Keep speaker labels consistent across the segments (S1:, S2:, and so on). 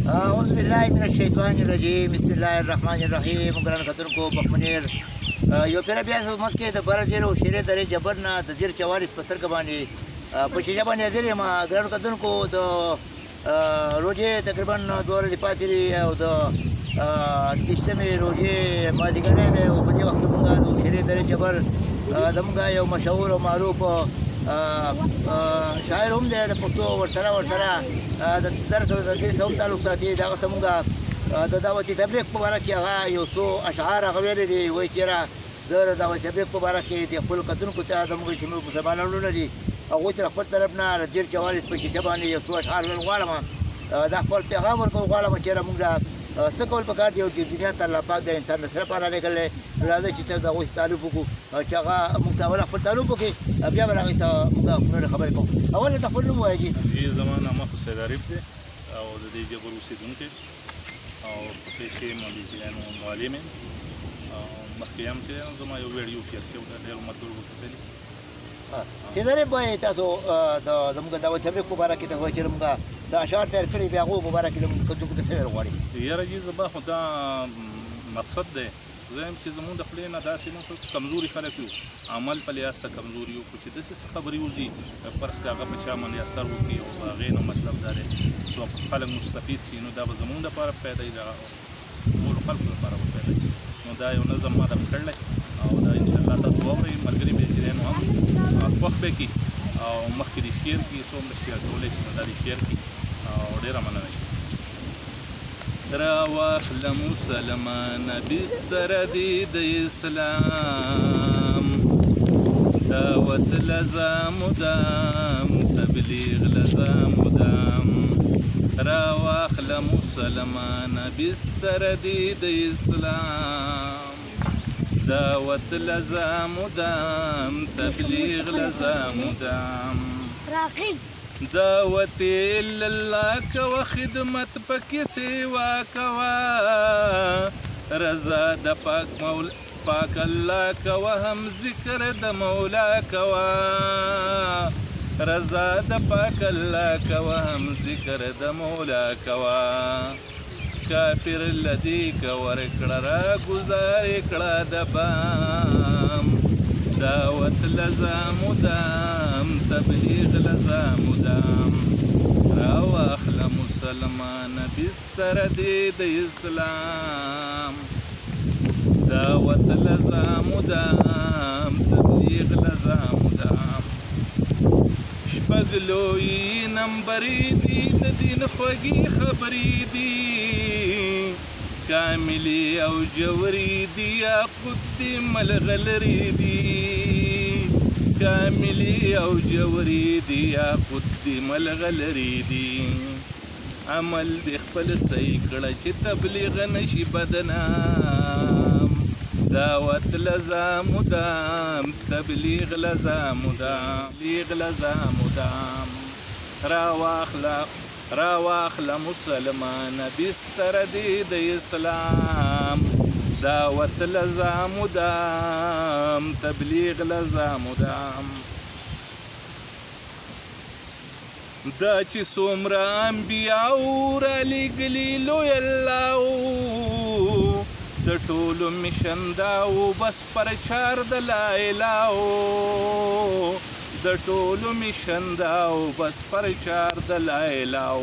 S1: اعوذ بالله من الشیطان الرجیم بسم الله الرحمن الرحیم ګران کتونکو بخمنیر یو پیر بیا زموږ کې د بره دیر او شیرې درې جبر نه د دیر 44 په سترګه باندې په شیجه باندې حاضر یم ګران کتونکو د روژې تقریبا 2 ورځې پاتې دي او د 30مې روژې مازدیګری دی او په دې وخت کې مونږ د شیرې درې جبر زموږ یو مشهور او معروف شاعر هم دی د پښتو ورسره د درس او تدریس هم تعلق ساتي دغه څه مونږ د دعوت تبلیغ په باره کې هغه یو څو اشعار هغه ویلي دي وایي چېرې زه د دعوت تبلیغ په باره کې د خپلو کتونکو ته زموږ چې موږ مسلمانان وروڼه دي هغوی ته د خپل طرف نه د دیر 44 په شیشه باندې یو څو اشعار ویل غواړم دا خپل پیغام ورکول غواړم چېرې مونږ څه کول پکار دي او د دنیا ته الله پاک د انسان د سره لپاره لېږلی راځئ چې ته د هغوی تعریف وکړو چې هغه موږ ته اول خپل تعریف وکړي بیا به هغوی ته موږ نورې خبرې کوو اول ته خپل نوم ووایه
S2: جي زما نامه حسین عارف دی او د دې جبر اوسېدونکی او په پیسې یم مالجیانو معلم یم او مخکې هم چې زما یو ویډیو شیر کړی و د ډېرو ملګرو وکتلي
S1: چې درې به تاسو زموږ دعوت تبلیغ په باره کې تاسو وایئ چې موږ څه اشعار تیار کړي دي هغو په باره کې زموږ کتونکو ته څه ویل غواړي
S2: یاره جي زما خو دا مقصد دی زه یم چې زمونږ د خولې نه داسې نه کمزوري خلک یو عمل په لحاظ څه کمزوري یو خو چې داسې څه خبرې وځي فرض کړه هغه په چا باندې اثر وکړي او د هغې نه مطلب دا دی څو خلک مستفید شي نو دا به زمونږ دپاره فایده وي د ټولو خلکو لپاره به فایده وي نو دا یو نظم ما ده کړلی او دا انشاءالله تاسو واورئ ملګري بهترینو هم خوښ به کړي او مخکې دې شیر کړي څومره شیر کولی شي نو دا دې شیر کړي او ډېره مننه شي راواخله مسلمانه بستر دی د اسلام دعوت لزا مدام تبلیغ لزا مدام راواخله مسلمانه بستر دی د اسلام دعوت لزا مدام تبلیغ لزا مدام دعوت الله کوه خدمت پکې سیوا کوه رضا د پاک الله کوه هم ذکر د مولا کوه رضا د پاک الله کوه هم ذکر د مولا کوه کافر لدی کور کړه را گزار کړه د بام دعوت لزا مدام تبلیغ لزا مدام راواخله مسلمان بستر دی د اسلام دعوت لزا مدام تبلیغ لزا مدام شپږ لوی نمبرې دي د دین خوږې خبرې دي کاملی او جوری دی یاقوت دی ملغلری دی کاملی او جوری دی یاقوت دی ملغلری دی عمل دی خپل صحیح کړه چې تبلیغ نشي بدنام دعوت لزا مدام تبلیغ لزا مدام تبلیغ لزا مدام راواخله مسلمان بستر دی د اسلام دعوت لزا مدام تبلیغ لزا مدام دا چې څومره انبیاو رالیږلي لوی الله د ټولو میشن داو بس پرچار د لا اله د ټولو میشن داو بس پرچار د لا اله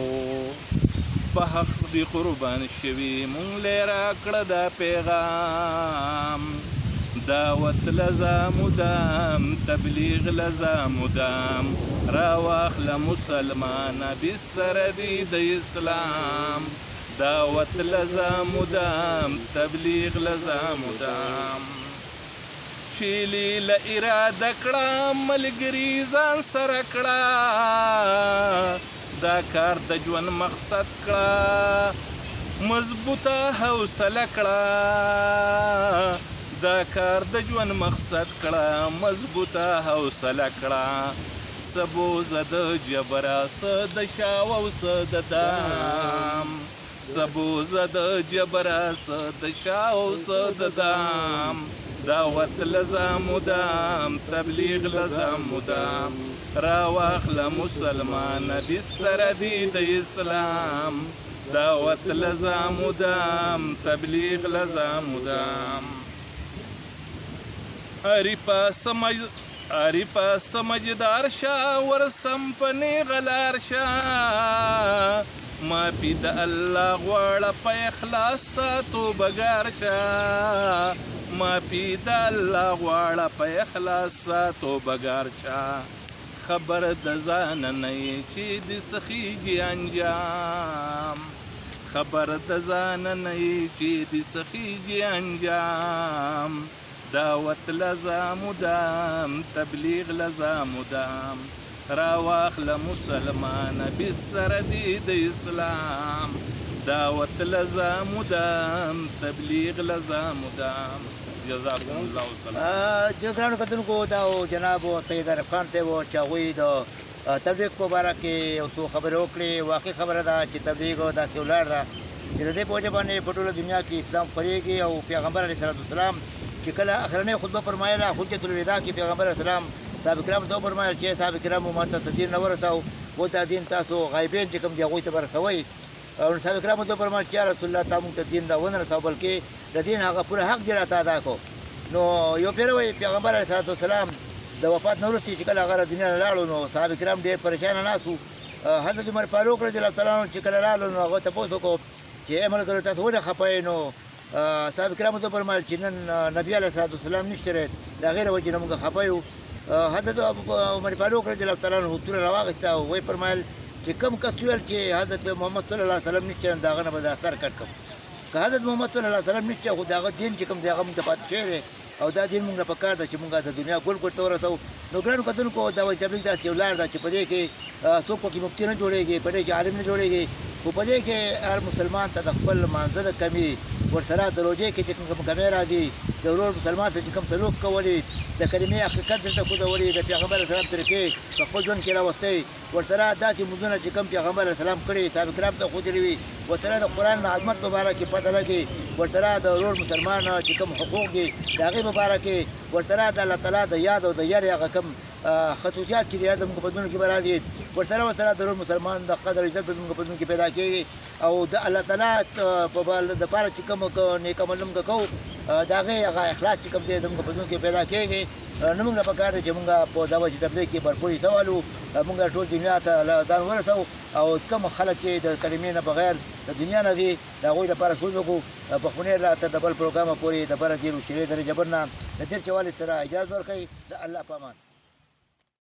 S2: په حق دی قربان شوي مونږ لی راکړه دا پیغام دعوت لزا مدام تبلیغ لزا مدام راواخله مسلمانه بستر دی د اسلام دعوت لزا مدام تبلیغ لزا مدام چیلی له اراده کړه ملګري ځان سره کړه دا کار د ژوند مقصد کړه مضبوطه حوصله کړه دا کار د ژوند مقصد کړه مضبوطه حوصله کړه سبو زد جبره څه د شاو او څه د دام سبو زد جبره څه د شاو څه د دام دعوت لزا مدام تبلیغ لزا مدام راواخله مسلمان بستر دی د اسلام دعوت لزا مدام تبلیغ لزا مدام عریفه سمجدار شا ورسم پنی غلار شا ما پی د الله غواړه په اخلاص ساتو بګار شا ما پی د الله غواړه په اخلاص ساتو بګار شا خبر د ځان نه چې د سخیږي انجام خبر د ځان نه چې د سخیږي انجام دعوت لزا مدام تبلیغ لزا مدام راواخله مسلمان بستر دی د اسلام دعوت لزا مدام تبلیغ لزا مدام جزاکم الله وسلام
S1: ګرانو کتونکو دا جناب سید عارف خان صاحب چې هغوی د تبلیغ په باره کې یو څو خبرې وکړې واقع خبره ده چې تبلیغ داسې ولاړ ده چې د دې په وجه باندې په ټوله دنیا کې اسلام خپرېږي او پیغمبر علیه السلام چې کله اخرنۍ خطبه فرمایله حجة الوداع کې پیغمبر اسلام صحابه کرامو ته وفرمایل چې صحابه کرامو ما ته دین نه ورساو و دا دین تاسو غایبین چې کوم دي هغوی ته به رسوئ او صحابه کرامو ته وفرمایل چې یا رسول الله تا موږ ته دین را ونه رساو بلکې د دین هغه پوره حق دې راته ادا کړو نو یو پیروی پیغمبر علیه السلام د وفات نه وروسته چې کله هغه له دنیا نه لاړو نو صحابه کرام ډېر پریشانه ناست وو حضرت عمر فاروق رضی الله تعالی عنه چې کله راغلو نو هغه تپوس وکړو چې ای ملګرو تاسو ولې خفه یې نو صحابه کرامو ته وفرمایل چې نن نبي علیه السلام نشته دی د هغې له وجې نه موږ خفه یو حضرت عمر فاروق رضی الله تعالی عنه توره راواخېسته او ویې فرمایل چې کوم کس ویل چې حضرت محمد صلی الله علیه وسلم نشته نو د هغه نه به دا سر کټ کړم که حضرت محمد صلی الله علیه وسلم نشته خو د هغه دین چې کوم دی هغه موږ ته پاتې شوی دی او دا دین موږ نه پکار ده چې موږ د دنیا ګل ګل ته ورسوو نو ګرانو کتونکو دا وایي تبلیغ داسې یو لار ده چې په دې کې څوک پکې مفتي نه جوړېږي په دې کې عالم نه جوړېږي خو په دې کې هر مسلمان ته د خپل لمانځه د کمي ورسره د روژې کې چې کوم کمی راځي د ورور مسلمان ته چې کوم سلوک کولي د کلمې حقیقت درته ښودولي د پیغمبر علیه السلام طریقې په خپل ژوند کې راوستی ورسره داسې مونځونه چې کوم پیغمبر علیه السلام کړي صحابه کرام ته ښودلي وي ورسره د قرآن عظمت په باره کې پته لګي ورسره د ورور مسلمان چې کوم حقوق دي د هغې په باره کې ورسره د الله تعالی د یاد او د یارې هغه کوم خصوصیات چې د یاد زموږ په ژوند کې به راځي ورسره د ورور مسلمان د قدر عزت به زموږ په ژوند کې پیدا کېږي او د الله تعالی دپاره چې کوم نیک عمل موږ کوو د هغې هغه اخلاص چې کوم دی زموږ په ژوند کې پیدا کېږي نو موږ له پکار دی چې موږ په دعوت تبلیغ کې بھرپور حصه والو موږ ټول دنیا ته ځان ورسوو او کوم خلک چې د کلمې نه بغیر د دنیا نه دي د هغوی لپاره سوچ وکړو پخواني راته د بل پروګرامه پورې دپاره ډېر وشیرې درې جبر نه د تېر چوالي سره اجازه ورکوي د الله په امان